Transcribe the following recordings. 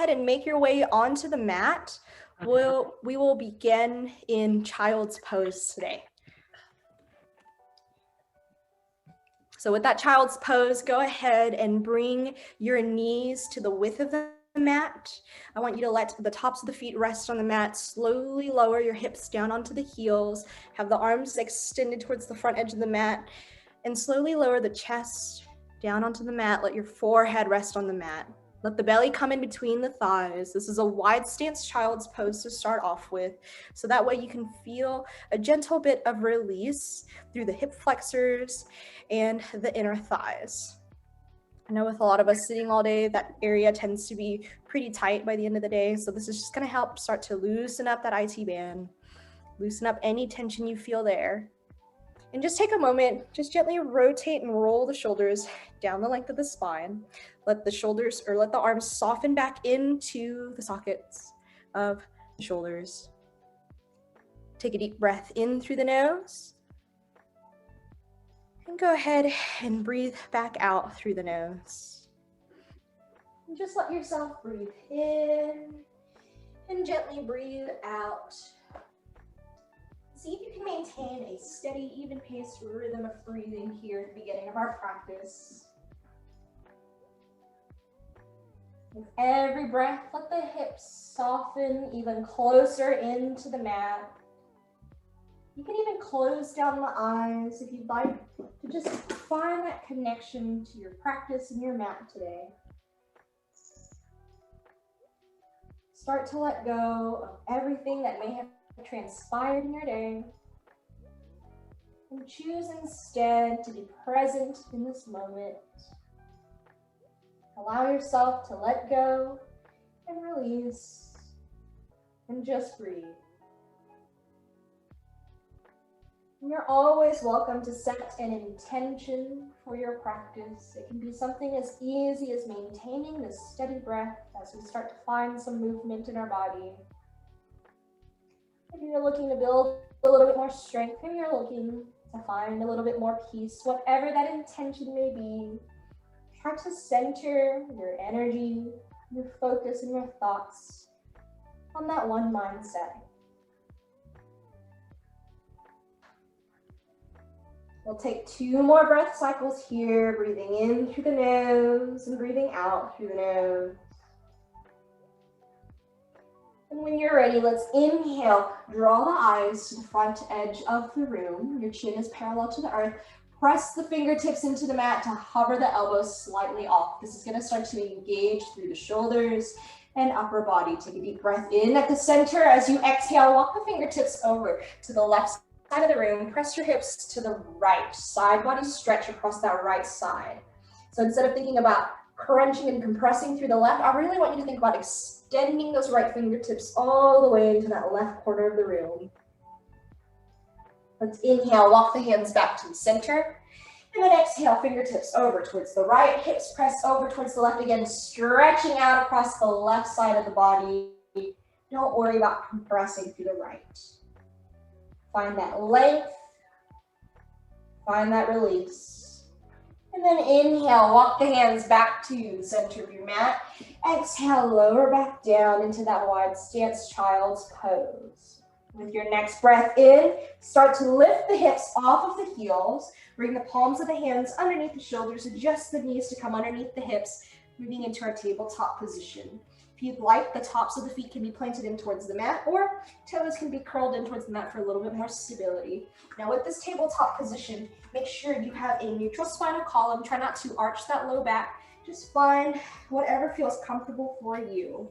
ahead and make your way onto the mat. We will begin in child's pose today. So with that child's pose, go ahead and bring your knees to the width of the mat. I want you to let the tops of the feet rest on the mat. Slowly lower your hips down onto the heels. Have the arms extended towards the front edge of the mat. And slowly lower the chest down onto the mat. Let your forehead rest on the mat. Let the belly come in between the thighs. This is a wide stance child's pose to start off with. So that way you can feel a gentle bit of release through the hip flexors and the inner thighs. I know with a lot of us sitting all day, that area tends to be pretty tight by the end of the day. So this is just gonna help start to loosen up that IT band, loosen up any tension you feel there. And just take a moment, just gently rotate and roll the shoulders down the length of the spine. Let the arms soften back into the sockets of the shoulders. Take a deep breath in through the nose. And go ahead and breathe back out through the nose. And just let yourself breathe in and gently breathe out. See if you can maintain a steady, even paced rhythm of breathing here at the beginning of our practice. With every breath, let the hips soften even closer into the mat. You can even close down the eyes if you'd like to just find that connection to your practice and your mat today. Start to let go of everything that may have transpired in your day, and choose instead to be present in this moment. Allow yourself to let go and release and just breathe. And you're always welcome to set an intention for your practice. It can be something as easy as maintaining this steady breath as we start to find some movement in our body. Maybe you're looking to build a little bit more strength. Maybe you're looking to find a little bit more peace. Whatever that intention may be, try to center your energy, your focus, and your thoughts on that one mindset. We'll take 2 more breath cycles here, breathing in through the nose and breathing out through the nose. And when you're ready, let's inhale, draw the eyes to the front edge of the room. Your chin is parallel to the earth. Press the fingertips into the mat to hover the elbows slightly off. This is gonna start to engage through the shoulders and upper body. Take a deep breath in at the center. As you exhale, walk the fingertips over to the left side of the room. Press your hips to the right. Side body stretch across that right side. So instead of thinking about crunching and compressing through the left, I really want you to think about extending those right fingertips all the way into that left corner of the room. Let's inhale, walk the hands back to the center. And then exhale, fingertips over towards the right, hips press over towards the left again, stretching out across the left side of the body. Don't worry about compressing through the right. Find that length, find that release. And then inhale, walk the hands back to the center of your mat. Exhale, lower back down into that wide stance child's pose. With your next breath in, start to lift the hips off of the heels. Bring the palms of the hands underneath the shoulders. Adjust the knees to come underneath the hips, moving into our tabletop position. If you'd like, the tops of the feet can be planted in towards the mat, or toes can be curled in towards the mat for a little bit more stability. Now with this tabletop position, make sure you have a neutral spinal column. Try not to arch that low back. Just find whatever feels comfortable for you.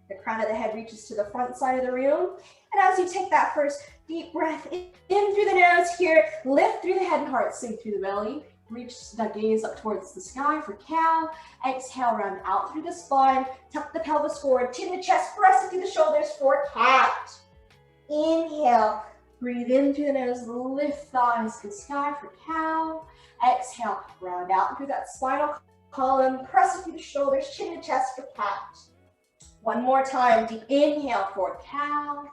The crown of the head reaches to the front side of the room. And as you take that first deep breath in through the nose here, lift through the head and heart, sink through the belly. Reach that gaze up towards the sky for cow. Exhale, round out through the spine. Tuck the pelvis forward, chin to chest, press it through the shoulders for cat. Inhale, breathe in through the nose, lift thighs to the sky for cow. Exhale, round out through that spinal column, press it through the shoulders, chin to chest for cat. One more time, deep inhale for cow.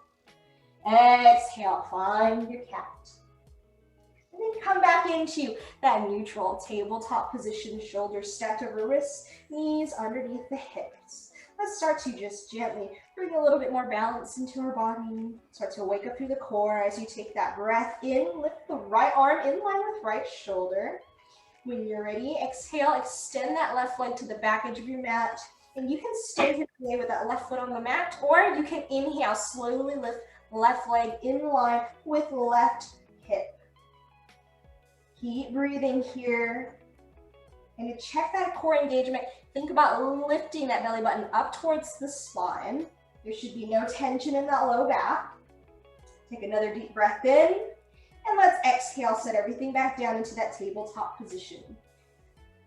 Exhale, find your cat. And then come back into that neutral tabletop position, shoulders stacked over wrists, knees underneath the hips. Let's start to just gently bring a little bit more balance into our body. Start to wake up through the core as you take that breath in. Lift the right arm in line with right shoulder. When you're ready, exhale, extend that left leg to the back edge of your mat. And you can stay here today with that left foot on the mat, or you can inhale, slowly lift left leg in line with left hip. Keep breathing here. And to check that core engagement, think about lifting that belly button up towards the spine. There should be no tension in that low back. Take another deep breath in. And let's exhale, set everything back down into that tabletop position.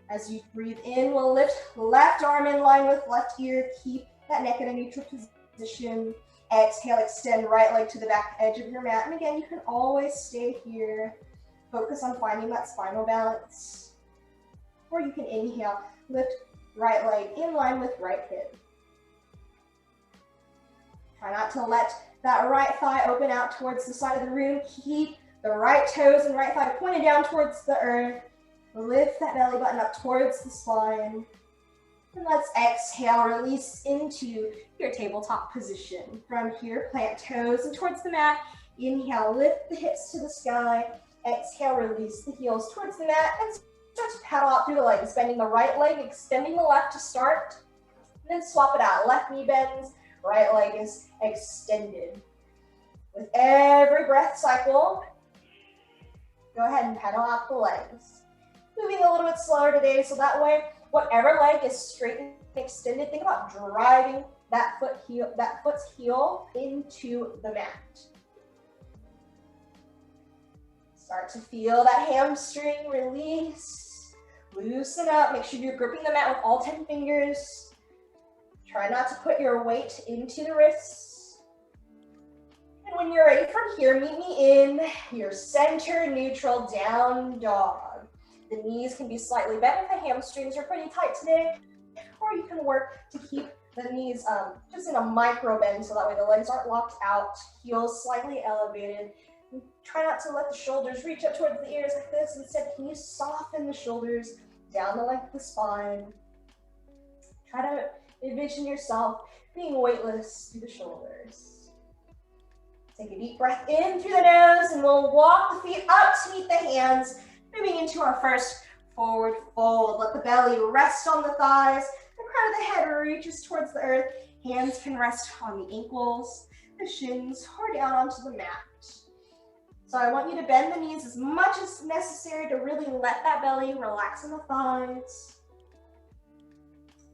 As you breathe in, we'll lift left arm in line with left ear. Keep that neck in a neutral position. Exhale, extend right leg to the back edge of your mat. And again, you can always stay here. Focus on finding that spinal balance. Or you can inhale, lift right leg in line with right hip. Try not to let that right thigh open out towards the side of the room. Keep the right toes and right thigh pointed down towards the earth. Lift that belly button up towards the spine. And let's exhale, release into your tabletop position. From here, plant toes and towards the mat. Inhale, lift the hips to the sky. Exhale, release the heels towards the mat and start to paddle out through the legs, bending the right leg, extending the left to start. And then swap it out. Left knee bends, right leg is extended. With every breath cycle, go ahead and paddle out the legs. Moving a little bit slower today, so that way, whatever leg is straight and extended, think about driving that foot's heel into the mat. Start to feel that hamstring release. Loosen up. Make sure you're gripping the mat with all 10 fingers. Try not to put your weight into the wrists. And when you're ready from here, meet me in your center neutral down dog. The knees can be slightly bent if the hamstrings are pretty tight today, or you can work to keep the knees just in a micro bend so that way the legs aren't locked out, heels slightly elevated. Try not to let the shoulders reach up towards the ears like this. Instead, can you soften the shoulders down the length of the spine? Try to envision yourself being weightless through the shoulders. Take a deep breath in through the nose, and we'll walk the feet up to meet the hands, moving into our first forward fold. Let the belly rest on the thighs. The crown of the head reaches towards the earth. Hands can rest on the ankles, the shins, or down onto the mat. So I want you to bend the knees as much as necessary to really let that belly relax in the thighs.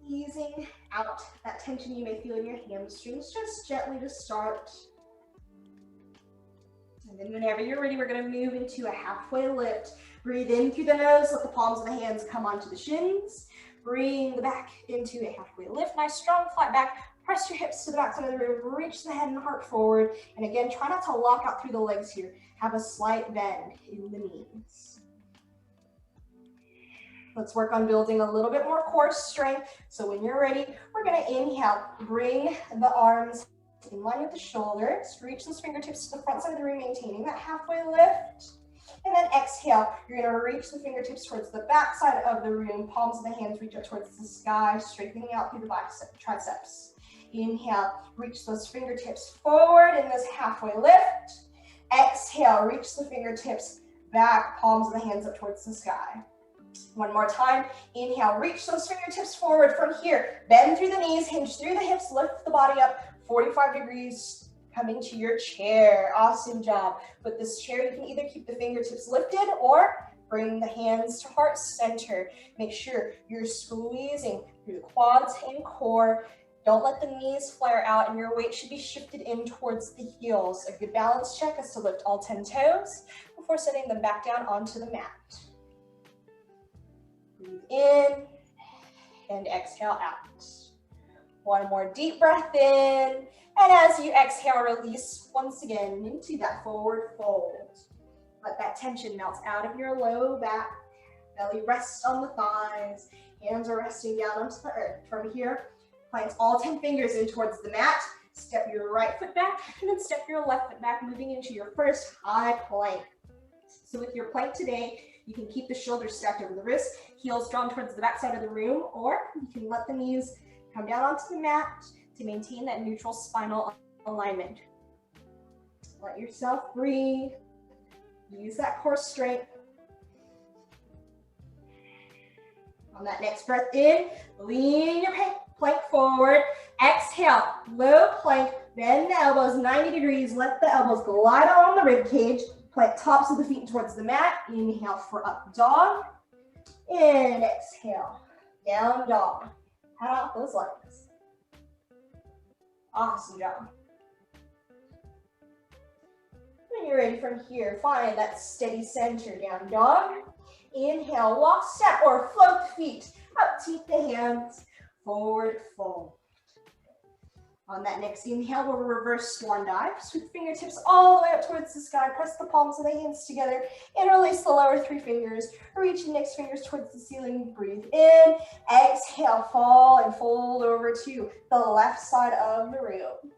Easing out that tension you may feel in your hamstrings, just gently to start. And then whenever you're ready, we're gonna move into a halfway lift. Breathe in through the nose, let the palms of the hands come onto the shins. Bring the back into a halfway lift. Nice, strong, flat back. Press your hips to the back side of the room. Reach the head and heart forward. And again, try not to lock out through the legs here. Have a slight bend in the knees. Let's work on building a little bit more core strength. So when you're ready, we're gonna inhale. Bring the arms in line with the shoulders. Reach those fingertips to the front side of the room, maintaining that halfway lift. And then exhale, you're gonna reach the fingertips towards the back side of the room. Palms of the hands reach up towards the sky, straightening out through the triceps. Inhale, reach those fingertips forward in this halfway lift. Exhale, reach the fingertips back, palms of the hands up towards the sky. One more time. Inhale, reach those fingertips forward from here. Bend through the knees, hinge through the hips, lift the body up 45 degrees, coming to your chair. Awesome job. With this chair, you can either keep the fingertips lifted or bring the hands to heart center. Make sure you're squeezing through the quads and core. Don't let the knees flare out, and your weight should be shifted in towards the heels. A good balance check is to lift all 10 toes before setting them back down onto the mat. Breathe in and exhale out. One more deep breath in, and as you exhale, release once again into that forward fold. Let that tension melt out of your low back. Belly rests on the thighs. Hands are resting down onto the earth. From here, plant all 10 fingers in towards the mat. Step your right foot back, and then step your left foot back, moving into your first high plank. So with your plank today, you can keep the shoulders stacked over the wrists, heels drawn towards the back side of the room, or you can let the knees Come down onto the mat to maintain that neutral spinal alignment. Let yourself breathe. Use that core strength. On that next breath in, lean your plank forward. Exhale, low plank, bend the elbows 90 degrees. Let the elbows glide on the rib cage. Plant tops of the feet towards the mat. Inhale for up dog. And exhale, down dog. Head out those legs. Awesome job. When you're ready from here, find that steady center, down dog. Inhale, walk, step, or float the feet. Up, take the hands, forward fold. On that next inhale, we'll reverse swan dive. Sweep the fingertips all the way up towards the sky. Press the palms of the hands together. Interlace the lower three fingers. Reach the next fingers towards the ceiling. Breathe in. Exhale, fall and fold over to the left side of the room.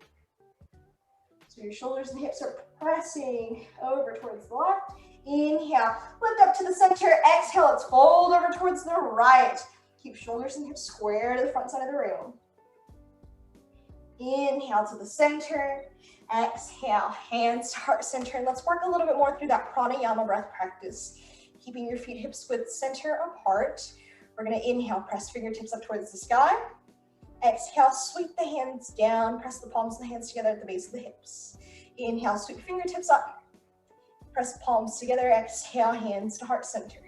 So your shoulders and hips are pressing over towards the left. Inhale, lift up to the center. Exhale, let's fold over towards the right. Keep shoulders and hips square to the front side of the room. Inhale to the center. Exhale, hands to heart center. And let's work a little bit more through that pranayama breath practice. Keeping your feet hips width center apart. We're going to inhale, press fingertips up towards the sky. Exhale, sweep the hands down. Press the palms of the hands together at the base of the hips. Inhale, sweep fingertips up. Press palms together. Exhale, hands to heart center.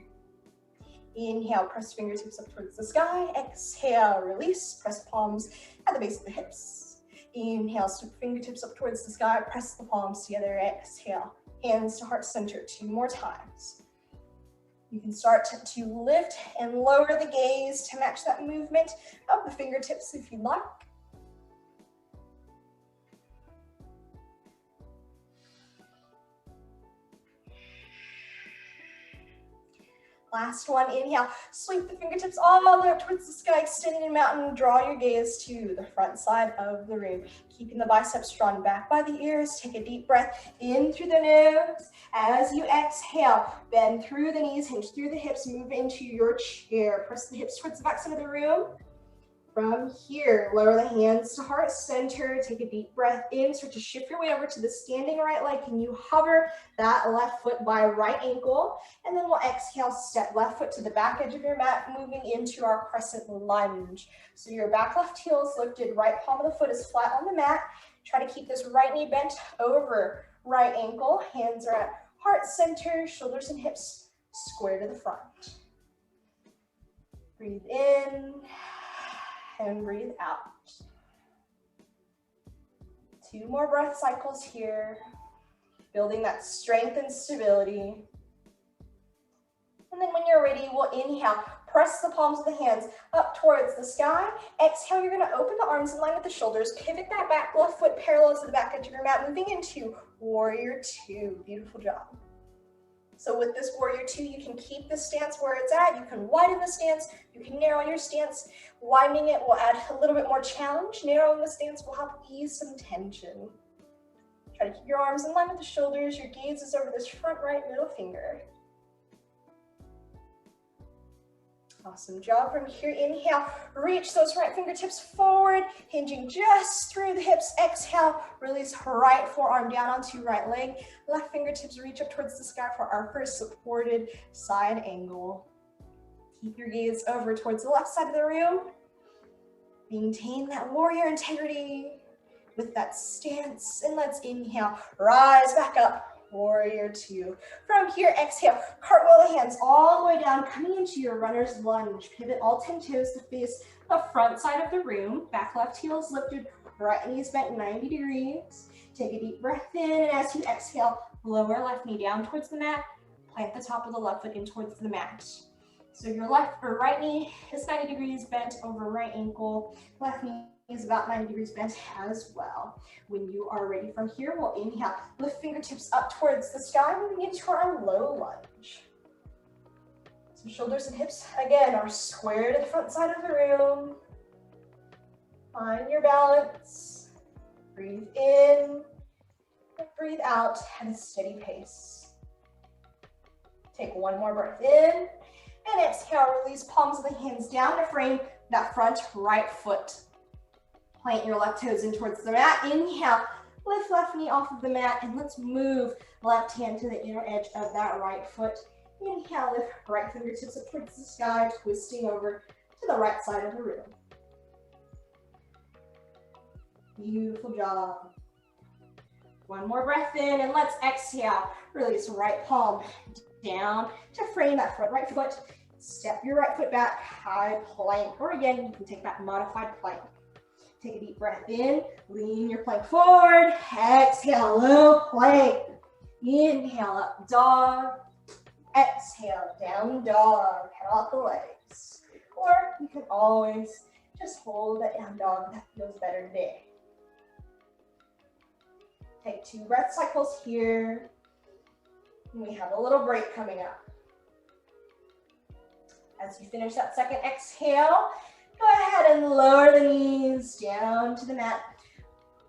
Inhale, press fingertips up towards the sky. Exhale, release. Press palms at the base of the hips. Inhale, sweep fingertips up towards the sky. Press the palms together. Exhale, hands to heart center. 2 more times. You can start to lift and lower the gaze to match that movement of the fingertips if you'd like. Last one, inhale, sweep the fingertips all the way up towards the sky, extending a mountain, draw your gaze to the front side of the room. Keeping the biceps drawn back by the ears, take a deep breath in through the nose. As you exhale, bend through the knees, hinge through the hips, move into your chair. Press the hips towards the back side of the room. From here, lower the hands to heart center. Take a deep breath in. Start to shift your way over to the standing right leg. Can you hover that left foot by right ankle? And then we'll exhale, step left foot to the back edge of your mat, moving into our crescent lunge. So your back left heel is lifted, right palm of the foot is flat on the mat. Try to keep this right knee bent over right ankle. Hands are at heart center, shoulders and hips square to the front. Breathe in. And breathe out. 2 more breath cycles here, building that strength and stability. And then when you're ready, we'll inhale, press the palms of the hands up towards the sky. Exhale, you're gonna open the arms in line with the shoulders, pivot that back left foot parallel to the back edge of your mat, moving into Warrior 2. Beautiful job. So with this Warrior 2, you can keep the stance where it's at. You can widen the stance. You can narrow your stance. Widening it will add a little bit more challenge. Narrowing the stance will help ease some tension. Try to keep your arms in line with the shoulders. Your gaze is over this front right middle finger. Awesome job. From here, inhale, reach those right fingertips forward, hinging just through the hips. Exhale, release right forearm down onto right leg. Left fingertips reach up towards the sky for our first supported side angle. Keep your gaze over towards the left side of the room. Maintain that warrior integrity with that stance. And let's inhale, rise back up. Warrior 2. From here, exhale, cartwheel the hands all the way down, coming into your runner's lunge. Pivot all 10 toes to face the front side of the room. Back left heel is lifted, right knee is bent 90 degrees. Take a deep breath in, and as you exhale, lower left knee down towards the mat. Plant the top of the left foot in towards the mat. So your left or right knee is 90 degrees bent over right ankle. Left knee is about 90 degrees bent as well. When you are ready from here, we'll inhale, lift fingertips up towards the sky, moving into our low lunge. So shoulders and hips, again, are square to the front side of the room. Find your balance. Breathe in and breathe out at a steady pace. Take 1 more breath in and exhale, release palms of the hands down to frame that front right foot. Plant your left toes in towards the mat. Inhale, lift left knee off of the mat, and let's move left hand to the inner edge of that right foot. Inhale, lift right fingertips up towards the sky, twisting over to the right side of the room. Beautiful job. One more breath in, and let's exhale. Release right palm down to frame that front right foot. Step your right foot back, high plank, or again, you can take that modified plank. Take a deep breath in, lean your plank forward, exhale, low plank. Inhale, up dog. Exhale, down dog, head off the legs. Or you can always just hold that down dog, that feels better today. Take 2 breath cycles here. And we have a little break coming up. As you finish that second exhale, go ahead and lower the knees down to the mat.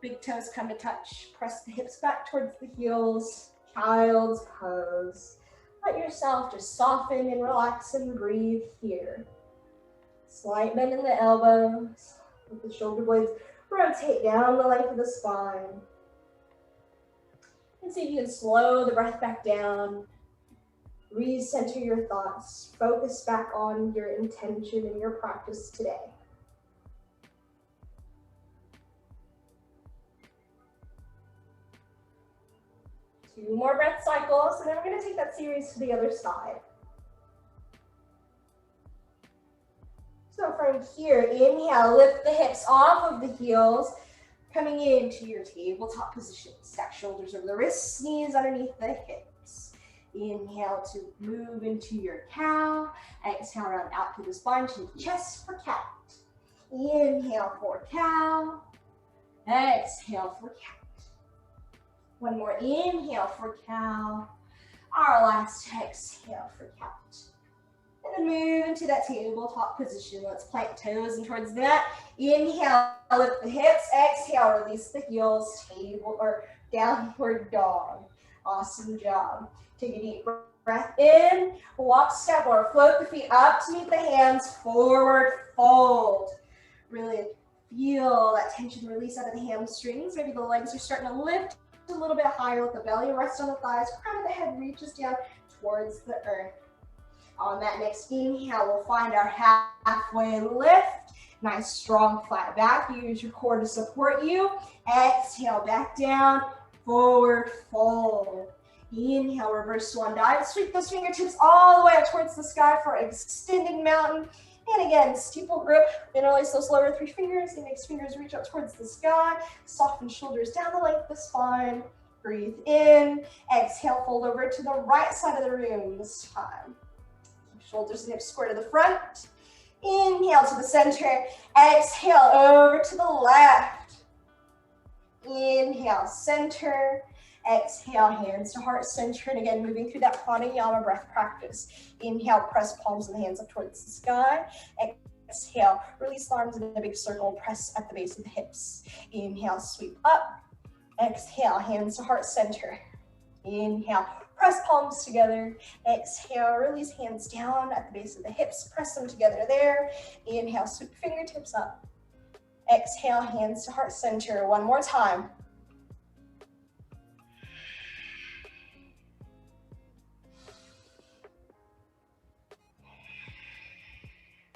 Big toes come to touch. Press the hips back towards the heels. Child's pose. Let yourself just soften and relax and breathe here. Slight bend in the elbows. Let the shoulder blades rotate down the length of the spine. And see if you can slow the breath back down. Recenter your thoughts. Focus back on your intention and your practice today. Two more breath cycles, and then we're going to take that series to the other side. So from here, inhale, lift the hips off of the heels, coming into your tabletop position. Stack shoulders over the wrists, knees underneath the hips. Inhale to move into your cow. Exhale, round out through the spine to the chest for cat. Inhale for cow. Exhale for cat. One more inhale for cow. Our last exhale for cat. And then move into that tabletop position. Let's plant toes in towards the mat. Inhale, lift the hips. Exhale, release the heels. Table or downward dog. Awesome job. Take a deep breath in. Walk, step, or float the feet up to meet the hands. Forward fold. Really feel that tension release out of the hamstrings. Maybe the legs are starting to lift a little bit higher. Let the belly rest on the thighs. Crown of the head reaches down towards the earth. On that next inhale, we'll find our halfway lift. Nice, strong, flat back. Use your core to support you. Exhale, back down, forward fold. Inhale, reverse swan dive. Sweep those fingertips all the way up towards the sky for extended mountain. And again, steeple grip. Interlace those lower 3 fingers. Index fingers reach up towards the sky. Soften shoulders down the length of the spine. Breathe in. Exhale, fold over to the right side of the room this time. Shoulders and hips square to the front. Inhale to the center. Exhale over to the left. Inhale, center. Exhale, hands to heart center. And again, moving through that pranayama breath practice. Inhale, press palms of the hands up towards the sky. Exhale, release the arms in a big circle. Press at the base of the hips. Inhale, sweep up. Exhale, hands to heart center. Inhale, press palms together. Exhale, release hands down at the base of the hips. Press them together there. Inhale, sweep fingertips up. Exhale, hands to heart center. One more time.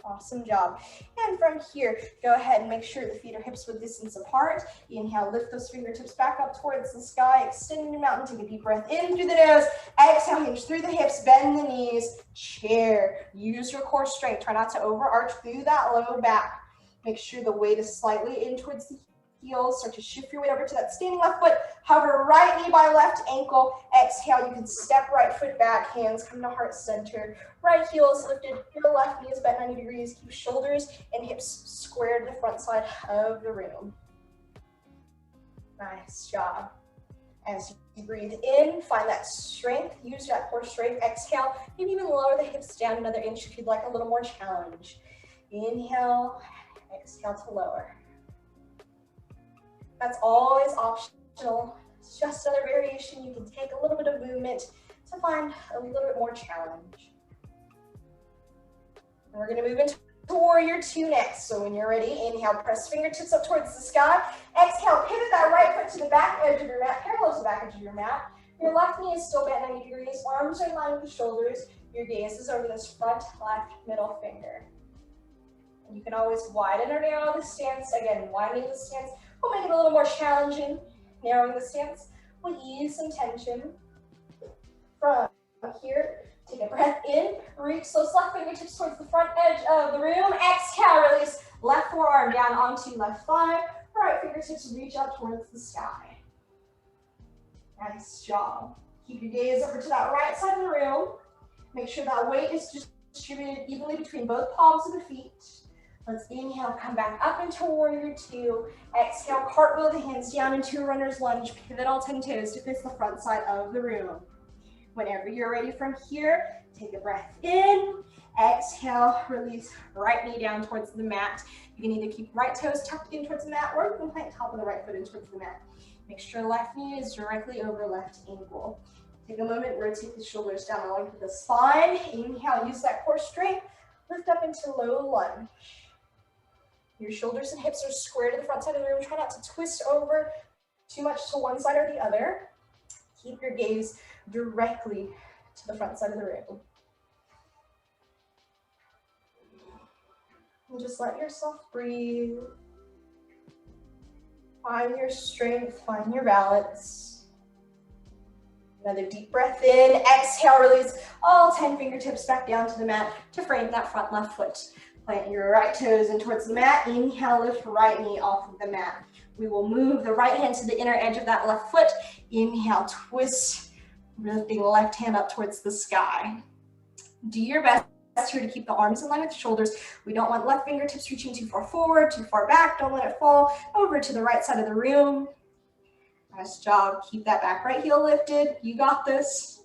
Awesome job. And from here, go ahead and make sure the feet are hips width distance apart. Inhale, lift those fingertips back up towards the sky. Extend your mountain. Take a deep breath in through the nose. Exhale, hinge through the hips. Bend the knees. Chair. Use your core strength. Try not to overarch through that low back. Make sure the weight is slightly in towards the heels. Start to shift your weight over to that standing left foot. Hover right knee by left ankle. Exhale, you can step right foot back. Hands come to heart center. Right heel is lifted. Your left knee is bent 90 degrees. Keep shoulders and hips square to the front side of the room. Nice job. As you breathe in, find that strength. Use that core strength. Exhale. Maybe even lower the hips down another inch if you'd like a little more challenge. Inhale. Exhale to lower. That's always optional. It's just another variation. You can take a little bit of movement to find a little bit more challenge. And we're going to move into warrior two next. So when you're ready, inhale, press fingertips up towards the sky. Exhale, pivot that right foot to the back edge of your mat, parallel to the back edge of your mat. Your left knee is still bent 90 degrees, arms are in line with the shoulders. Your gaze is over this front left middle finger. And you can always widen or narrow the stance. Again, widening the stance will make it a little more challenging. Narrowing the stance will ease some tension. From here, take a breath in, reach those left fingertips towards the front edge of the room. Exhale, release left forearm down onto left thigh. Right fingertips reach up towards the sky. Nice job. Keep your gaze over to that right side of the room. Make sure that weight is distributed evenly between both palms of the feet. Let's inhale, come back up into warrior two. Exhale, cartwheel the hands down into a runner's lunge. Pivot all 10 toes to face the front side of the room. Whenever you're ready from here, take a breath in. Exhale, release right knee down towards the mat. You can either keep right toes tucked in towards the mat, or you can plant top of the right foot in towards the mat. Make sure left knee is directly over left ankle. Take a moment, rotate the shoulders down the length of the spine. Inhale, use that core strength. Lift up into low lunge. Your shoulders and hips are square to the front side of the room. Try not to twist over too much to one side or the other. Keep your gaze directly to the front side of the room. And just let yourself breathe. Find your strength, find your balance. Another deep breath in. Exhale, release all 10 fingertips back down to the mat to frame that front left foot. Plant your right toes in towards the mat. Inhale, lift right knee off of the mat. We will move the right hand to the inner edge of that left foot. Inhale, twist, lifting left hand up towards the sky. Do your best here to keep the arms in line with the shoulders. We don't want left fingertips reaching too far forward, too far back. Don't let it fall over to the right side of the room. Nice job. Keep that back right heel lifted. You got this.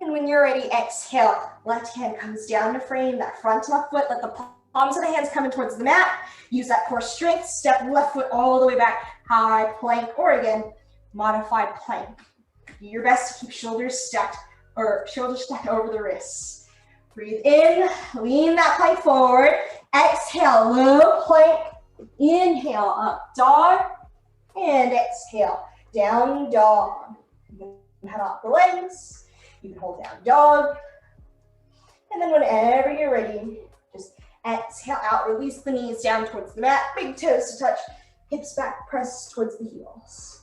And when you're ready, exhale. Left hand comes down to frame that front left foot. Let the palms of the hands come in towards the mat. Use that core strength. Step left foot all the way back. High plank, or again, modified plank. Do your best to keep shoulders stacked over the wrists. Breathe in, lean that plank forward. Exhale, low plank. Inhale, up dog. And exhale, down dog. You can head off the legs. You can hold down dog. And then whenever you're ready, just exhale out, release the knees down towards the mat. Big toes to touch, hips back, press towards the heels.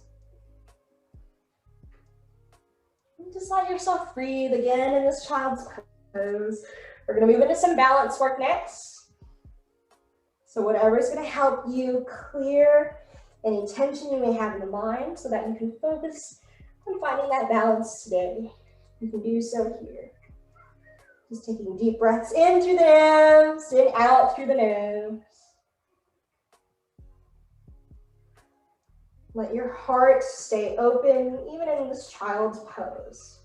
And just let yourself breathe again in this child's pose. We're going to move into some balance work next. So whatever is going to help you clear any tension you may have in the mind so that you can focus on finding that balance today. You can do so here. Just taking deep breaths in through the nose and out through the nose. Let your heart stay open even in this child's pose.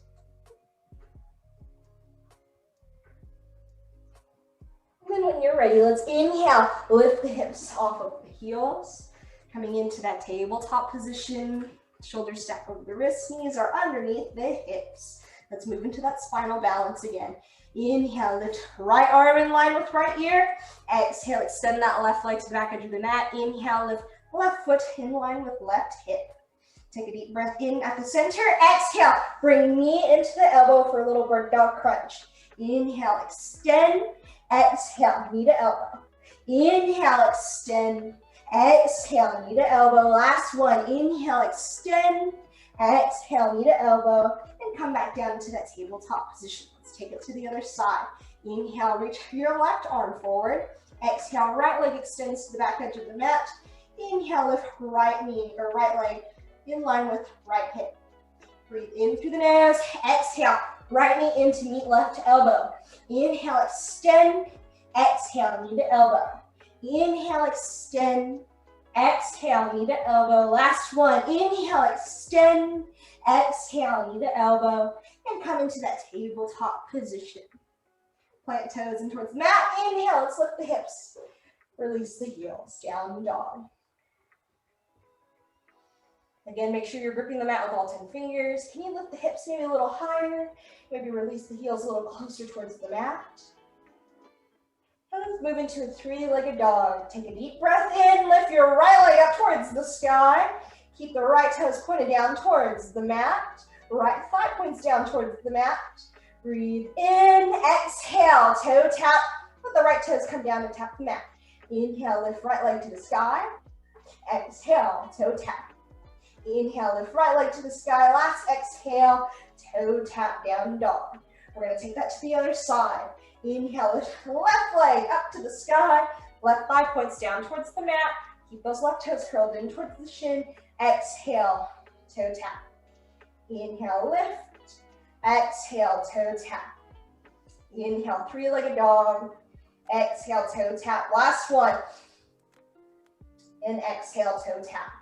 And then when you're ready, let's inhale, lift the hips off of the heels, coming into that tabletop position. Shoulders stack over the wrists, knees are underneath the hips. Let's move into that spinal balance again. Inhale, lift right arm in line with right ear. Exhale, extend that left leg to the back edge of the mat. Inhale, lift left foot in line with left hip. Take a deep breath in at the center. Exhale, bring knee into the elbow for a little bird dog crunch. Inhale, extend. Exhale, knee to elbow. Inhale, extend. Exhale, knee to elbow. Last one. Inhale, extend. Exhale, knee to elbow. And come back down into that tabletop position. Let's take it to the other side. Inhale, reach your left arm forward. Exhale, right leg extends to the back edge of the mat. Inhale, lift right knee or right leg in line with right hip. Breathe in through the nose. Exhale, right knee in to meet left elbow. Inhale, extend. Exhale, knee to elbow. Inhale, extend. Exhale, knee to elbow. Last one. Inhale, extend. Exhale, knee to elbow. And come into that tabletop position. Plant toes in towards the mat. Inhale, let's lift the hips. Release the heels. Down dog. Again, make sure you're gripping the mat with all 10 fingers. Can you lift the hips maybe a little higher? Maybe release the heels a little closer towards the mat. And Let's move into a three-legged dog. Take a deep breath in, lift your right leg up towards the sky. Keep the right toes pointed down towards the mat. Right thigh points down towards the mat. Breathe in, exhale, toe tap. Let the right toes come down and tap the mat. Inhale, lift right leg to the sky. Exhale, toe tap. Inhale, lift right leg to the sky. Last exhale, toe tap, down dog. We're gonna take that to the other side. Inhale, lift left leg up to the sky. Left thigh points down towards the mat. Keep those left toes curled in towards the shin. Exhale, toe tap. Inhale, lift. Exhale, toe tap. Inhale, three-legged dog. Exhale, toe tap. Last one. And exhale, toe tap.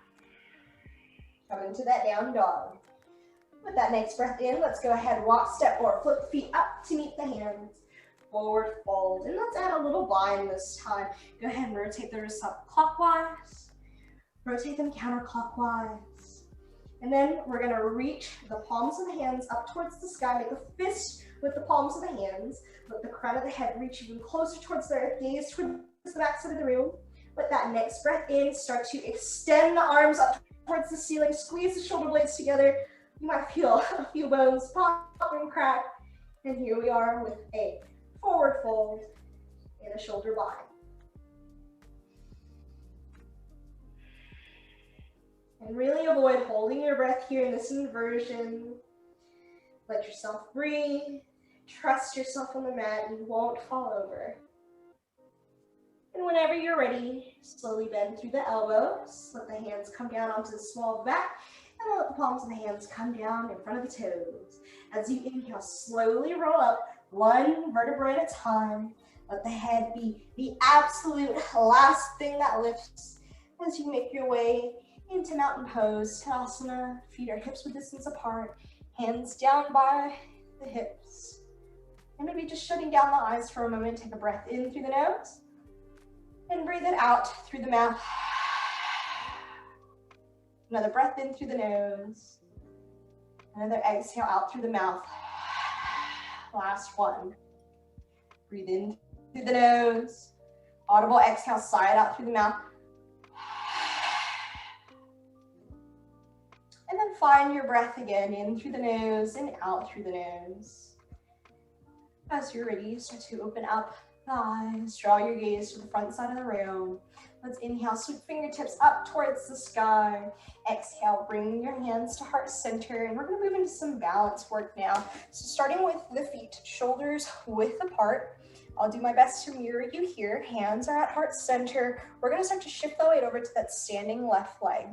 Come into that down dog. With that next breath in, let's go ahead, walk, step, or flip the feet up to meet the hands. Forward fold. And let's add a little bind this time. Go ahead and rotate the wrists up clockwise. Rotate them counterclockwise. And then we're going to reach the palms of the hands up towards the sky. Make a fist with the palms of the hands. Let the crown of the head reach even closer towards the earth. Gaze towards the back side of the room. With that next breath in, start to extend the arms up towards the ceiling. Squeeze the shoulder blades together. You might feel a few bones pop and crack. And here we are with a forward fold and a shoulder bind. And really avoid holding your breath here in this inversion. Let yourself breathe. Trust yourself on the mat. You won't fall over. And whenever you're ready, slowly bend through the elbows. Let the hands come down onto the small back. And let the palms of the hands come down in front of the toes. As you inhale, slowly roll up one vertebra at a time. Let the head be the absolute last thing that lifts as you make your way into mountain pose, Tadasana. Feet are hips width distance apart, hands down by the hips. And maybe just shutting down the eyes for a moment. Take a breath in through the nose and breathe it out through the mouth. Another breath in through the nose. Another exhale out through the mouth. Last one. Breathe in through the nose. Audible exhale, sigh it out through the mouth. And then find your breath again, in through the nose and out through the nose. As you're ready, start to open up the eyes. Draw your gaze to the front side of the room. Let's inhale, sweep fingertips up towards the sky. Exhale, bring your hands to heart center. And we're gonna move into some balance work now. So starting with the feet, shoulders width apart. I'll do my best to mirror you here. Hands are at heart center. We're gonna start to shift the weight over to that standing left leg.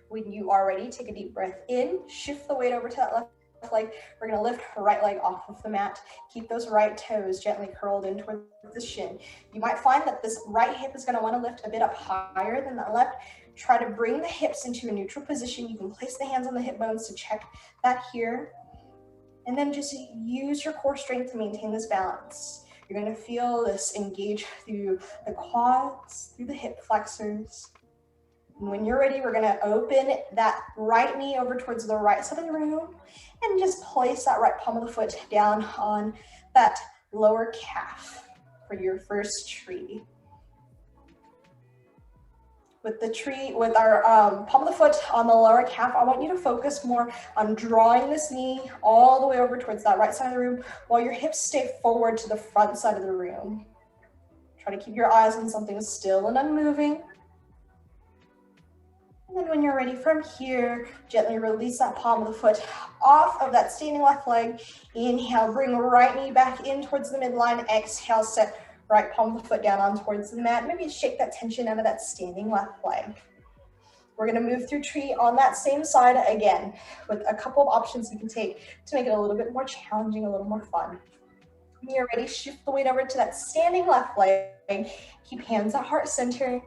When you are ready, take a deep breath in, shift the weight over to that left leg. We're gonna lift her right leg off of the mat. Keep those right toes gently curled in towards the shin. You might find that this right hip is gonna wanna lift a bit up higher than that left. Try to bring the hips into a neutral position. You can place the hands on the hip bones to check that here. And then just use your core strength to maintain this balance. You're gonna feel this engage through the quads, through the hip flexors. And when you're ready, we're gonna open that right knee over towards the right side of the room and just place that right palm of the foot down on that lower calf for your first tree. With the tree, with our palm of the foot on the lower calf, I want you to focus more on drawing this knee all the way over towards that right side of the room while your hips stay forward to the front side of the room. Try to keep your eyes on something still and unmoving. And then when you're ready from here, gently release that palm of the foot off of that standing left leg. Inhale, bring the right knee back in towards the midline. Exhale, set right palm of the foot down on towards the mat. Maybe shake that tension out of that standing left leg. We're gonna move through tree on that same side again with a couple of options you can take to make it a little bit more challenging, a little more fun. When you're ready, shift the weight over to that standing left leg. Keep hands at heart center.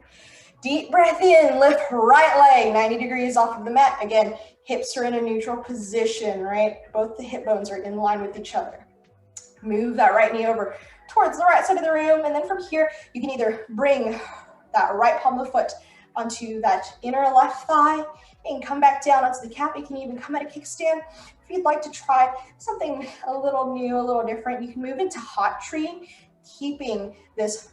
Deep breath in, lift right leg 90 degrees off of the mat. Again, hips are in a neutral position, right? Both the hip bones are in line with each other. Move that right knee over towards the right side of the room. And then from here, you can either bring that right palm of the foot onto that inner left thigh and come back down onto the calf. You can even come at a kickstand. If you'd like to try something a little new, a little different, you can move into hot tree. Keeping this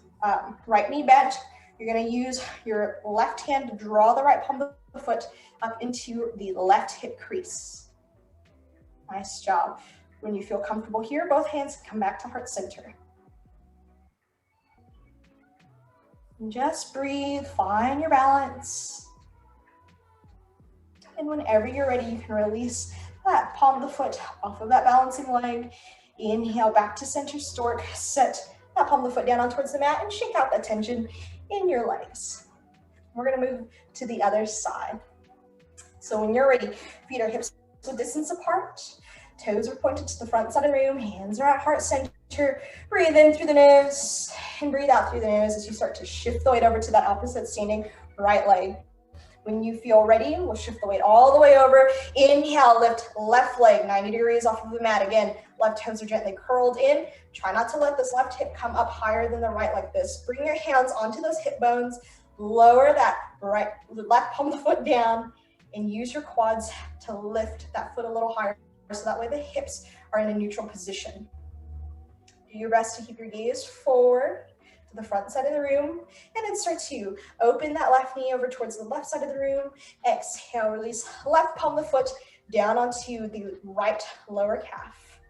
right knee bent, you're going to use your left hand to draw the right palm of the foot up into the left hip crease. Nice job. When you feel comfortable here, both hands come back to heart center. And just breathe, find your balance. And whenever you're ready, you can release that palm of the foot off of that balancing leg. Inhale back to center stork. Set that palm of the foot down on towards the mat and shake out that tension in your legs. We're going to move to the other side. So when you're ready, feet are hips width distance apart. Toes are pointed to the front side of the room. Hands are at heart center. Breathe in through the nose and breathe out through the nose as you start to shift the weight over to that opposite standing right leg. When you feel ready, we'll shift the weight all the way over. Inhale, lift left leg 90 degrees off of the mat. Again, left toes are gently curled in. Try not to let this left hip come up higher than the right like this. Bring your hands onto those hip bones. Lower that left palm of the foot down and use your quads to lift that foot a little higher so that way the hips are in a neutral position. Do your best to keep your gaze forward to the front side of the room, and then start to open that left knee over towards the left side of the room. Exhale, release left palm of the foot down onto the right lower calf.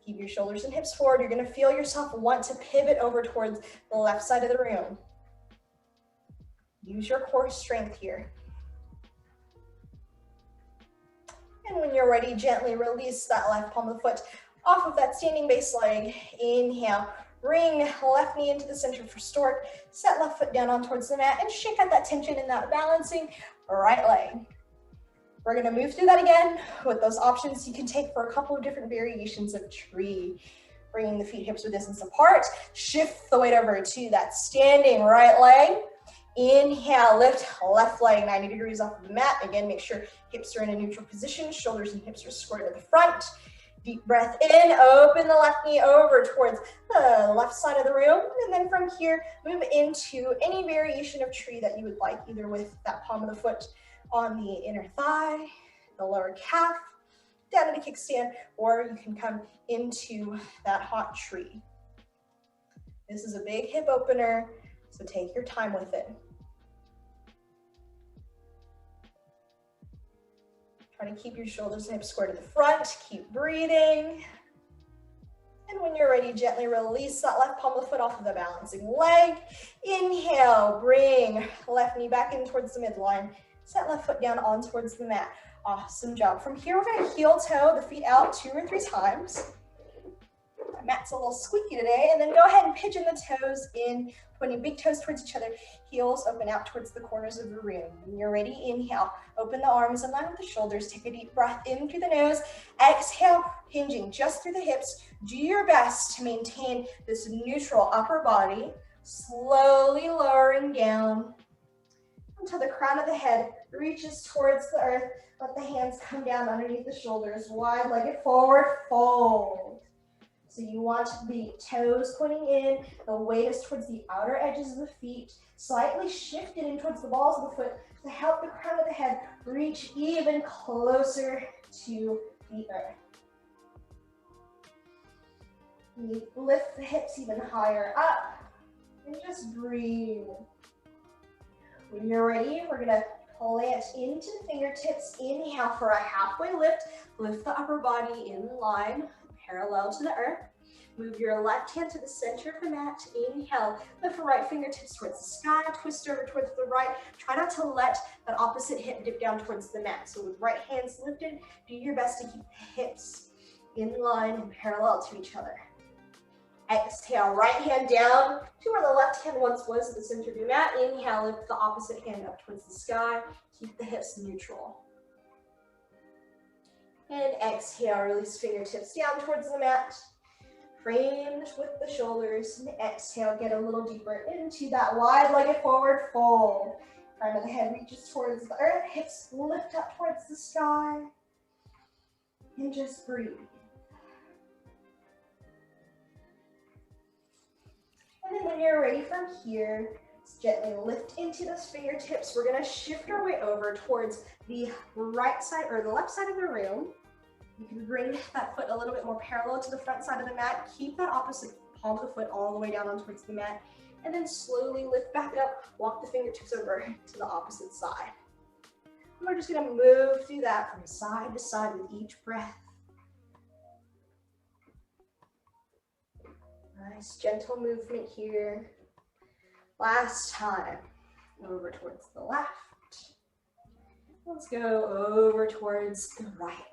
Keep your shoulders and hips forward. You're going to feel yourself want to pivot over towards the left side of the room. Use your core strength here. And when you're ready, gently release that left palm of the foot off of that standing base leg. Inhale. Bring left knee into the center for stork. Set left foot down on towards the mat and shake out that tension in that balancing right leg. We're going to move through that again with those options you can take for a couple of different variations of tree. Bringing the feet hips width distance apart. Shift the weight over to that standing right leg. Inhale, lift left leg 90 degrees off of the mat. Again, make sure hips are in a neutral position. Shoulders and hips are squared at the front. Deep breath in, open the left knee over towards the left side of the room. And then from here, move into any variation of tree that you would like, either with that palm of the foot on the inner thigh, the lower calf, down in a kickstand, or you can come into that hot tree. This is a big hip opener, so take your time with it. Try to keep your shoulders and hips squared to the front. Keep breathing. And when you're ready, gently release that left palm of the foot off of the balancing leg. Inhale, bring left knee back in towards the midline. Set left foot down on towards the mat. Awesome job. From here, we're going to heel toe the feet out 2 or 3 times. My mat's a little squeaky today. And then go ahead and pigeon the toes in, pointing big toes towards each other. Heels open out towards the corners of the room. When you're ready, inhale. Open the arms in line with the shoulders. Take a deep breath in through the nose. Exhale, hinging just through the hips. Do your best to maintain this neutral upper body. Slowly lowering down until the crown of the head reaches towards the earth. Let the hands come down underneath the shoulders. Wide-legged forward fold. So you want the toes pointing in, the weight is towards the outer edges of the feet, slightly shifted in towards the balls of the foot to help the crown of the head reach even closer to the earth. You lift the hips even higher up and just breathe. When you're ready, we're gonna plant into the fingertips. Inhale for a halfway lift. Lift the upper body in line, parallel to the earth. Move your left hand to the center of the mat. Inhale, lift the right fingertips towards the sky. Twist over towards the right. Try not to let that opposite hip dip down towards the mat. So with right hands lifted, do your best to keep the hips in line and parallel to each other. Exhale, right hand down to where the left hand once was at the center of your mat. Inhale, lift the opposite hand up towards the sky. Keep the hips neutral. And exhale, release fingertips down towards the mat. Frame with the shoulders. And exhale, get a little deeper into that wide-legged forward fold. Crown of the head reaches towards the earth. Hips lift up towards the sky. And just breathe. And then when you're ready from here, gently lift into those fingertips. We're going to shift our way over towards the right side or the left side of the room. You can bring that foot a little bit more parallel to the front side of the mat. Keep that opposite palm of the foot all the way down on towards the mat. And then slowly lift back up, walk the fingertips over to the opposite side. And we're just gonna move through that from side to side with each breath. Nice, gentle movement here. Last time, over towards the left. Let's go over towards the right.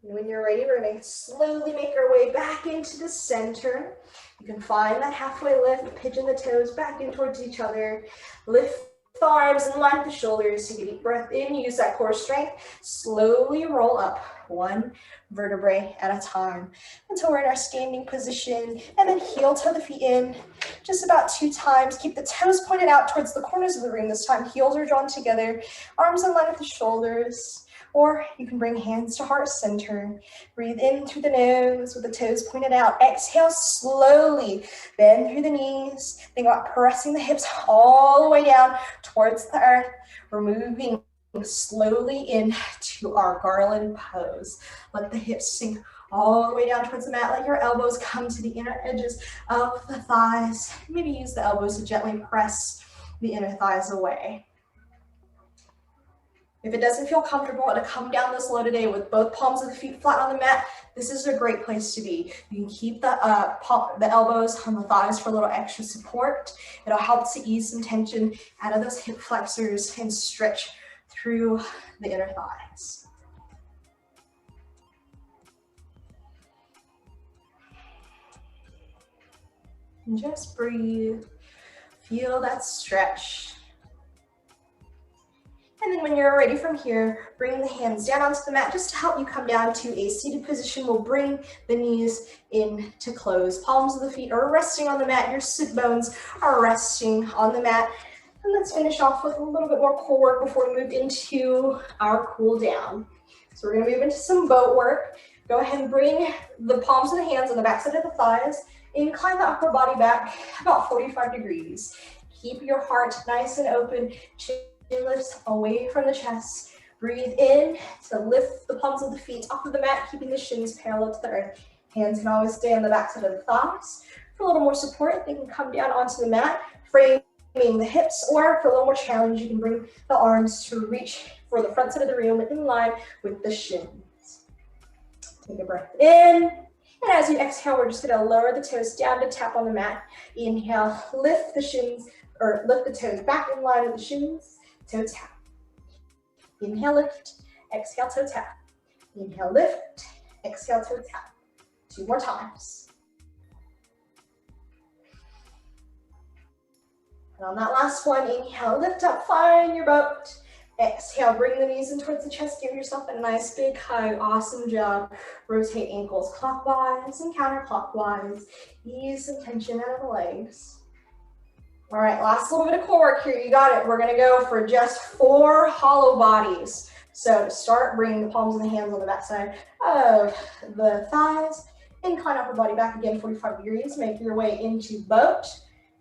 And when you're ready, we're gonna slowly make our way back into the center. You can find that halfway lift, pigeon the toes back in towards each other. Lift the arms and line the shoulders. Take a deep breath in, use that core strength. Slowly roll up, one vertebrae at a time until we're in our standing position, and then heel toe the feet in just about 2 times. Keep the toes pointed out towards the corners of the room this time. Heels are drawn together, arms in line with the shoulders. Or you can bring hands to heart center. Breathe in through the nose with the toes pointed out. Exhale slowly. Bend through the knees. Think about pressing the hips all the way down towards the earth. We're moving slowly into our Garland Pose. Let the hips sink all the way down towards the mat. Let your elbows come to the inner edges of the thighs. Maybe use the elbows to gently press the inner thighs away. If it doesn't feel comfortable to come down this low today with both palms of the feet flat on the mat, this is a great place to be. You can keep the elbows on the thighs for a little extra support. It'll help to ease some tension out of those hip flexors and stretch through the inner thighs. And just breathe. Feel that stretch. And then when you're ready from here, bring the hands down onto the mat just to help you come down to a seated position. We'll bring the knees in to close. Palms of the feet are resting on the mat. Your sit bones are resting on the mat. And let's finish off with a little bit more core work before we move into our cool down. So we're gonna move into some boat work. Go ahead and bring the palms of the hands on the back side of the thighs. Incline the upper body back about 45 degrees. Keep your heart nice and open. Chin lifts away from the chest. Breathe in to lift the palms of the feet off of the mat, keeping the shins parallel to the earth. Hands can always stay on the back side of the thighs. For a little more support, they can come down onto the mat, framing the hips, or for a little more challenge, you can bring the arms to reach for the front side of the room in line with the shins. Take a breath in, and as you exhale, we're just gonna lower the toes down to tap on the mat. Inhale, lift the shins, or lift the toes back in line with the shins. Toe tap. Inhale, lift. Exhale, toe tap. Inhale, lift. Exhale, toe tap. 2 more times. And on that last one, inhale, lift up, find your boat. Exhale, bring the knees in towards the chest. Give yourself a nice big hug. Awesome job. Rotate ankles clockwise and counterclockwise. Ease some tension out of the legs. All right, last little bit of core work here. You got it. We're gonna go for just 4 hollow bodies. So to start, bring the palms of the hands on the back side of the thighs. Incline upper body back again 45 degrees. Make your way into boat.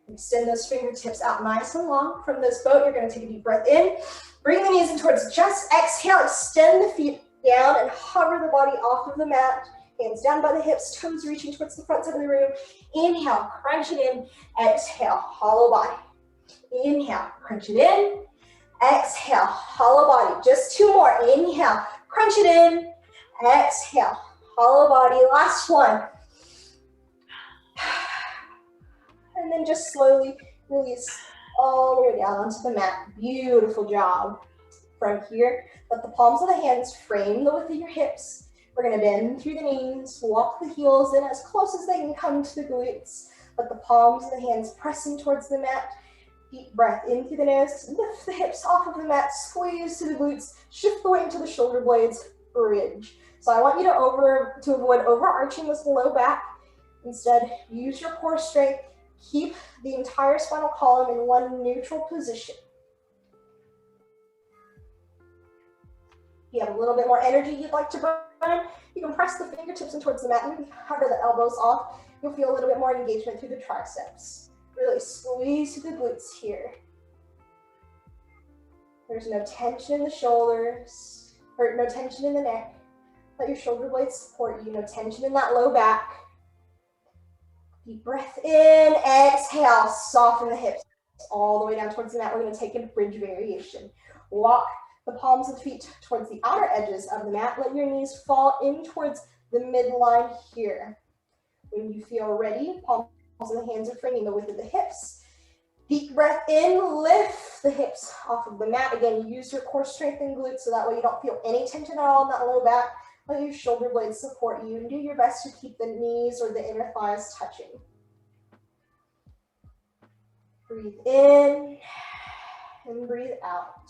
Extend those fingertips out nice and long. From this boat, you're gonna take a deep breath in. Bring the knees in towards the chest. Exhale, extend the feet down and hover the body off of the mat. Hands down by the hips, toes reaching towards the front side of the room. Inhale, crunch it in. Exhale, hollow body. Inhale, crunch it in. Exhale, hollow body. Just 2 more. Inhale, crunch it in. Exhale, hollow body. Last one. And then just slowly release all the way down onto the mat. Beautiful job. From here, let the palms of the hands frame the width of your hips. We're gonna bend through the knees, walk the heels in as close as they can come to the glutes. Let the palms of the hands pressing towards the mat. Deep breath in through the nose, lift the hips off of the mat, squeeze to the glutes, shift the weight into the shoulder blades, bridge. So I want you to avoid overarching this low back. Instead, use your core strength. Keep the entire spinal column in one neutral position. If you have a little bit more energy you'd like to burn, you can press the fingertips in towards the mat and hover the elbows off. You'll feel a little bit more engagement through the triceps. Really squeeze through the glutes here. There's no tension in the shoulders. or no tension in the neck. Let your shoulder blades support you, no tension in that low back. Deep breath in, exhale, soften the hips all the way down towards the mat. We're going to take a bridge variation. Walk the palms of the feet towards the outer edges of the mat. Let your knees fall in towards the midline here. When you feel ready, palms of the hands are framing the width of the hips. Deep breath in, lift the hips off of the mat. Again, use your core strength and glutes so that way you don't feel any tension at all in that low back. Let your shoulder blades support you and do your best to keep the knees or the inner thighs touching. Breathe in and breathe out.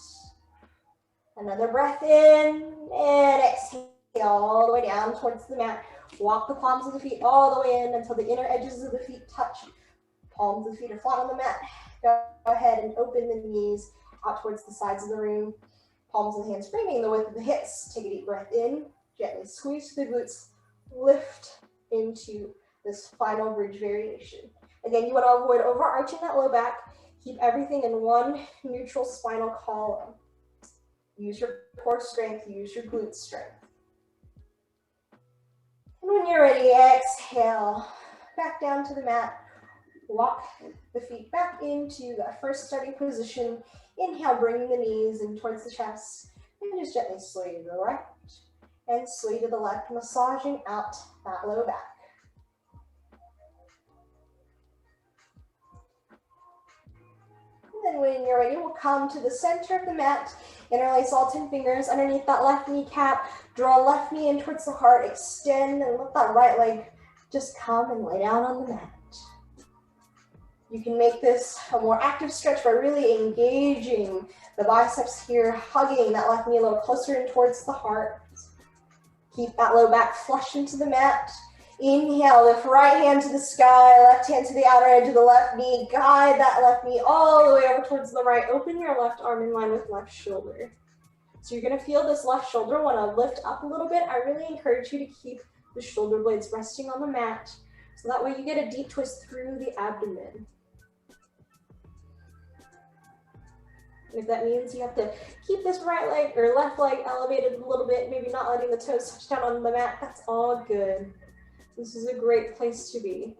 Another breath in and exhale all the way down towards the mat. Walk the palms of the feet all the way in until the inner edges of the feet touch. Palms of the feet are flat on the mat. Go ahead and open the knees out towards the sides of the room. Palms of the hands framing the width of the hips. Take a deep breath in. Gently squeeze the glutes, lift into this final bridge variation. Again, you want to avoid overarching that low back. Keep everything in one neutral spinal column. Use your core strength, use your glute strength. And when you're ready, exhale, back down to the mat. Walk the feet back into that first starting position. Inhale, bringing the knees in towards the chest. And just gently sway to the right and sway to the left, massaging out that low back. And then when you're ready, we'll come to the center of the mat. Interlace all 10 fingers underneath that left kneecap. Draw left knee in towards the heart. Extend and let that right leg just come and lay down on the mat. You can make this a more active stretch by really engaging the biceps here, hugging that left knee a little closer in towards the heart. Keep that low back flush into the mat. Inhale, lift right hand to the sky, left hand to the outer edge of the left knee. Guide that left knee all the way over towards the right. Open your left arm in line with left shoulder. So you're going to feel this left shoulder want to lift up a little bit. I really encourage you to keep the shoulder blades resting on the mat, so that way you get a deep twist through the abdomen. And if that means you have to keep this right leg or left leg elevated a little bit, maybe not letting the toes touch down on the mat, that's all good. This is a great place to be.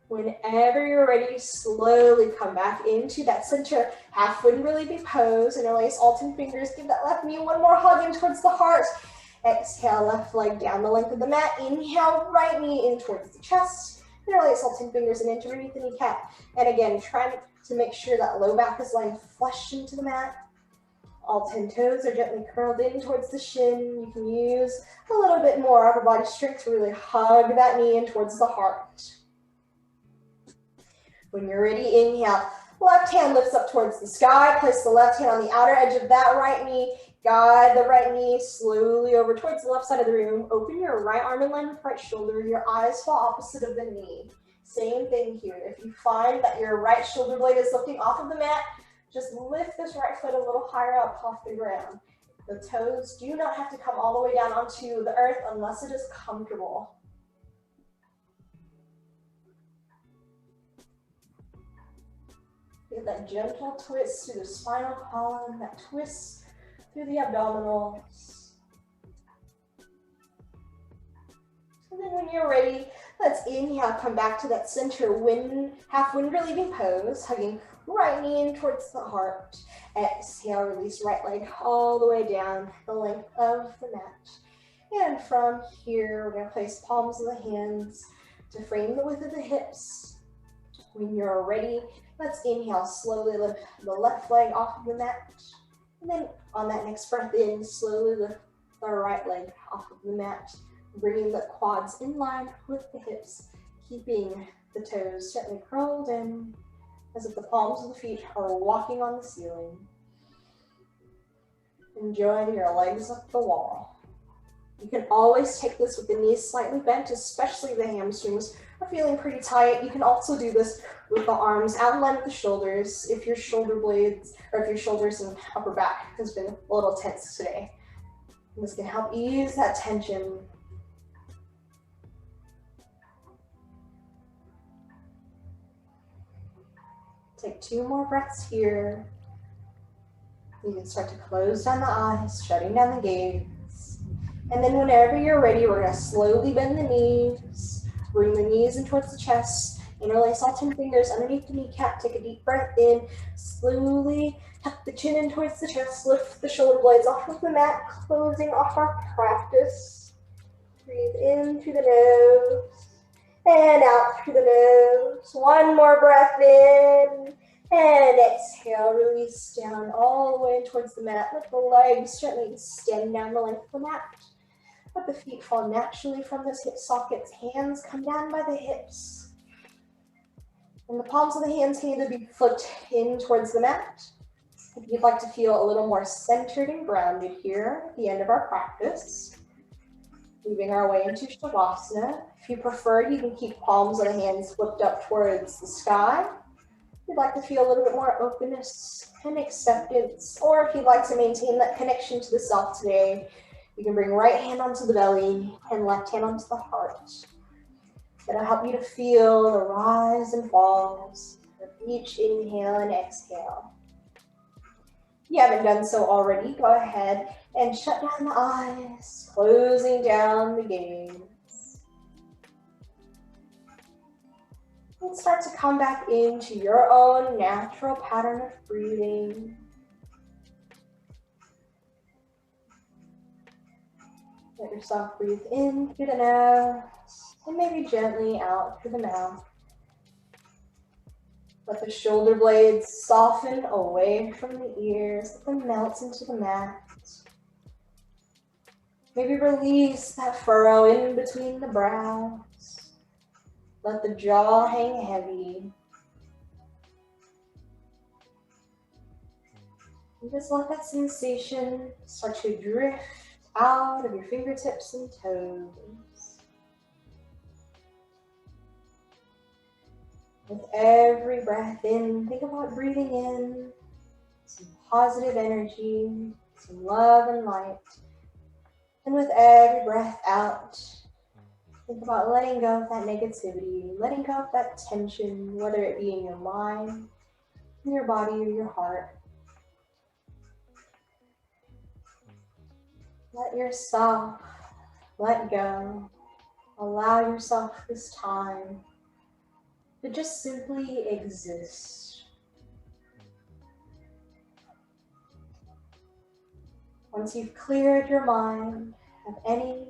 Whenever you're ready, slowly come back into that center half wind relieving pose. Interlace all 10 fingers. Give that left knee one more hug in towards the heart. Exhale, left leg down the length of the mat. Inhale, right knee in towards the chest. Interlace all 10 fingers and into underneath the kneecap. And again, try to make sure that low back is lying flush into the mat. All 10 toes are gently curled in towards the shin. You can use a little bit more upper body strength to really hug that knee in towards the heart. When you're ready, inhale. Left hand lifts up towards the sky. Place the left hand on the outer edge of that right knee. Guide the right knee slowly over towards the left side of the room. Open your right arm in line with right shoulder. Your eyes fall opposite of the knee. Same thing here. If you find that your right shoulder blade is lifting off of the mat, just lift this right foot a little higher up off the ground. The toes do not have to come all the way down onto the earth unless it is comfortable. Get that gentle twist through the spinal column, that twist through the abdominals. And then when you're ready, let's inhale, come back to that center half wind relieving pose, hugging right knee in towards the heart. Exhale, release right leg all the way down the length of the mat. And from here, we're going to place palms of the hands to frame the width of the hips. When you're ready, let's inhale, slowly lift the left leg off of the mat. And then on that next breath in, slowly lift the right leg off of the mat, bringing the quads in line with the hips, keeping the toes gently curled in, as if the palms of the feet are walking on the ceiling. Enjoying your legs up the wall. You can always take this with the knees slightly bent, especially the hamstrings are feeling pretty tight. You can also do this with the arms out in line with the shoulders if your shoulder blades, or if your shoulders and upper back has been a little tense today. And this can help ease that tension. Take 2 more breaths here. You can start to close down the eyes, shutting down the gaze. And then whenever you're ready, we're going to slowly bend the knees, bring the knees in towards the chest, interlace all 10 fingers underneath the kneecap, take a deep breath in, slowly tuck the chin in towards the chest, lift the shoulder blades off of the mat, closing off our practice. Breathe in through the nose and out through the nose. One more breath in and exhale, release down all the way towards the mat. Let the legs gently extend down the length of the mat. Let the feet fall naturally from those hip sockets. Hands come down by the hips. And the palms of the hands can either be flipped in towards the mat. If you'd like to feel a little more centered and grounded here at the end of our practice, moving our way into Shavasana. If you prefer, you can keep palms of the hands flipped up towards the sky. If you'd like to feel a little bit more openness and acceptance, or if you'd like to maintain that connection to the self today, you can bring right hand onto the belly and left hand onto the heart. That'll help you to feel the rise and falls of each inhale and exhale. If you haven't done so already, go ahead and shut down the eyes, closing down the gaze. And start to come back into your own natural pattern of breathing. Let yourself breathe in through the nose and maybe gently out through the mouth. Let the shoulder blades soften away from the ears. Let them melt into the mat. Maybe release that furrow in between the brows. Let the jaw hang heavy. And just let that sensation start to drift out of your fingertips and toes. With every breath in, think about breathing in some positive energy, some love and light. And with every breath out, think about letting go of that negativity, letting go of that tension, whether it be in your mind, in your body, or your heart. Let yourself let go. Allow yourself this time to just simply exist. Once you've cleared your mind of any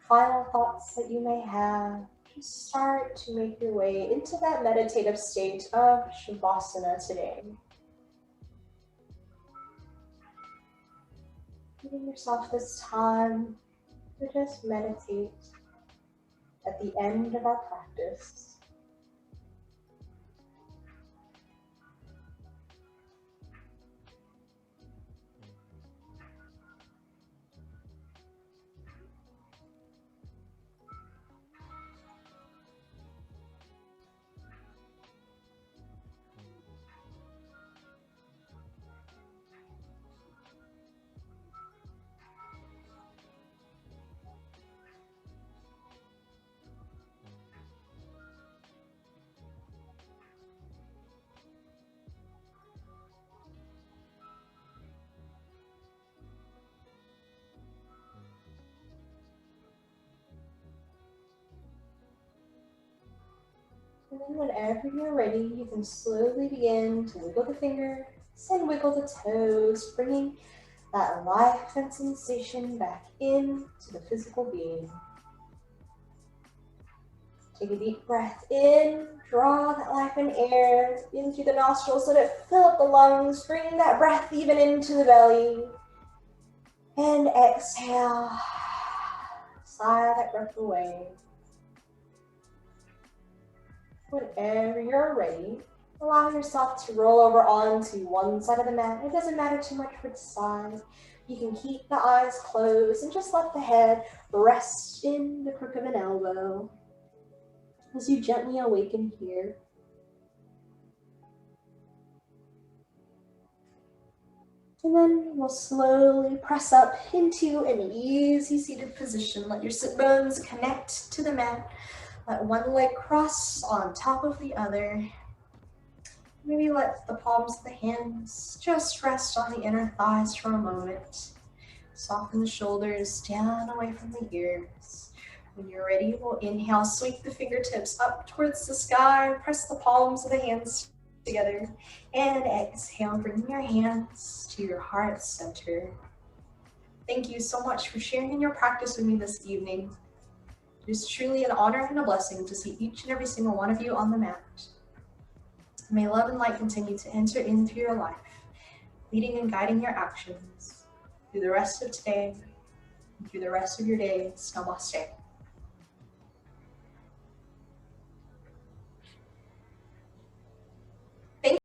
final thoughts that you may have, just start to make your way into that meditative state of Shavasana today. Giving yourself this time to just meditate at the end of our practice. And then whenever you're ready, you can slowly begin to wiggle the fingers and wiggle the toes, bringing that life and sensation back into the physical being. Take a deep breath in, draw that life and air in through the nostrils, let it fill up the lungs, bring that breath even into the belly. And exhale, sigh that breath away. Whenever you're ready, allow yourself to roll over onto one side of the mat. It doesn't matter too much which side. You can keep the eyes closed and just let the head rest in the crook of an elbow as you gently awaken here. And then we'll slowly press up into an easy seated position. Let your sit bones connect to the mat. Let one leg cross on top of the other. Maybe let the palms of the hands just rest on the inner thighs for a moment. Soften the shoulders down away from the ears. When you're ready, we'll inhale, sweep the fingertips up towards the sky, press the palms of the hands together, and exhale, bring your hands to your heart center. Thank you so much for sharing your practice with me this evening. It is truly an honor and a blessing to see each and every single one of you on the mat. May love and light continue to enter into your life, leading and guiding your actions through the rest of today and through the rest of your days. Namaste.